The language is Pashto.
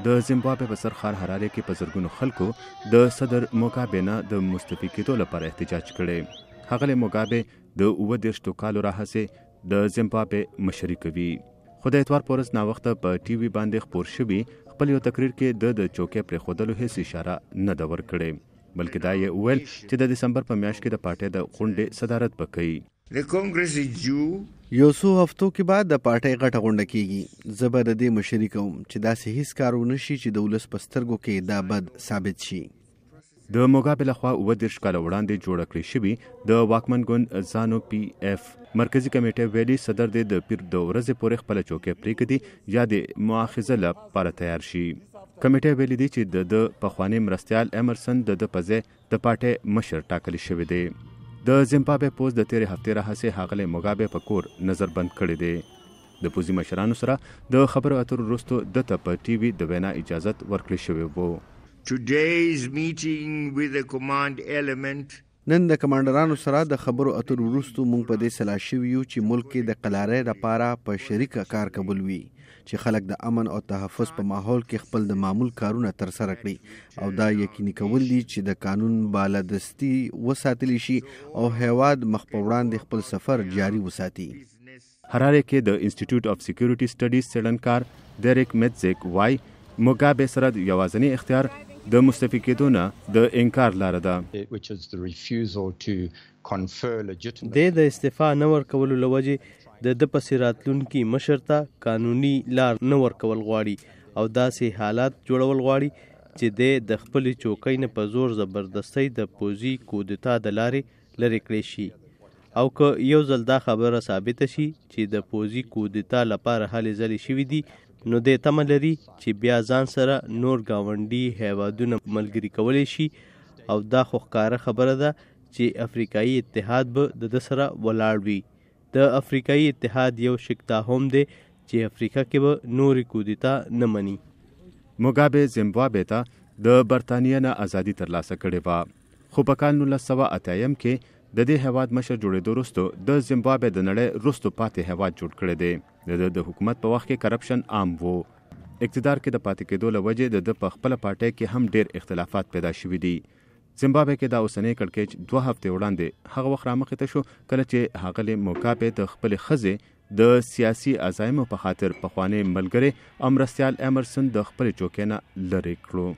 د زیمبابوې په سر ښار حرارې کې په زرګونو خلکو د صدر موګابې نه د مستعفي کېدو لپاره احتجاج کړی. ښاغلی موګابې د 37 کالو راهیسې د زیمبابوې مشري کوي. خو د اتوار په ورځ ناوخته په ټي وي باندې خپور شوي خپل یو تقریر کې د چوکۍ پرېښودلو هېڅ اشاره نه ده ورکړې، بلکې دا یې وویل چې د دسمبر په میاشت کې د پارټۍ د غونډې صدارت به کوي. یو څو هفتو کې بعد د پارټۍ غټه غونډه کیږي. زه به د دې مشري کوم چې داسې هیڅ کار ونه شي چې د ولس په سترګو کې دا بد ثابت شي. د موګابې لخوا 37 کاله وړاندې جوړه کړې شوې د واکمن ګوند زانو پی اف مرکزي کمیټې ویلي صدر د پیر د ورځې پورې خپله چوکۍ پرېږدي یا د مؤاخذه لپاره تیار شي. کمیټې ویلي دي چې د پخواني مرستیال ایمرسن د په ځای د پارټۍ مشر ټاکلی شوی دی. د زیمبابوې پوز د تېرې هفتې راهیسې ښاغلی موګابې په کور نظر بند کړی دی. د پوځي مشرانو سره د خبرو اترو وروستو دته په ټي وي د وینا اجازت ورکړی شوی و. نن د کمانډرانو سره د خبرو اترو وروستو موږ په دې سلا شوي یو چې ملک کې د قلارۍ لپاره په شریکه کار قبول وي چې خلک د امن او تحفظ په ماحول کې خپل د معمول کارونه ترسره کړي او دا یقیني کول دي چې د قانون بالادستي وساتلی شي او هیواد مخ په وړاندې خپل سفر جاري وساتي. حرارې کې د انسټیټیوټ اف سکیورټي سټډیز څېړنکار ډیریک میټزیک وای موګابې سره د یوازینی اختیار د مستعفي کېدو نه د انکار لاره ده. د استعفا نه ورکولو له وجې د پسې راتلونکي مشر ته قانوني لار نه ورکول غواړي او داسې حالات جوړول غواړي چې د خپلې چوکۍ نه په زور زبردستۍ د پوځي کودتا د لارې لرې کړی شي. او که یو ځل دا خبره ثابته شي چې د پوځي کودتا لپاره هلې ځلې شوي دي نو د تمه لري چې بیا ځان سره نور گاونډي هیوادونه ملګري کولی شي او دا خو ښکاره خبره ده چې افریقایي اتحاد به د سره ولاړ وي. د افریقایي اتحاد یو شک دا هم دی چې افریقا کې به نورې کودتا نه مني. موګابې زیمبابوې ته د برطانیې نه ازادي ترلاسه کړې وه، خو په کال 1980 کې د دې هیواد مشر جوړېدو وروستو د زیمبابوې د نړۍ وروستو پاتې هیواد جوړ کړی دی. د حکومت په وخت کې کرپشن عام وو. اقتدار کې د پاتې کېدو له وجې د په خپله پارټۍ کې هم ډېر اختلافات پیدا شوي دي. زیمبابوې کې دا اوسنی کړکېچ 2 هفتې وړاندې هغه وخت رامخې ته شو کله چې ښاغلي موګابې د خپلې ښځې د سیاسي عزایمو په خاطر پخوانی ملګری او مرستیال ایمرسن د خپلې چوکۍ نه لرې کړو.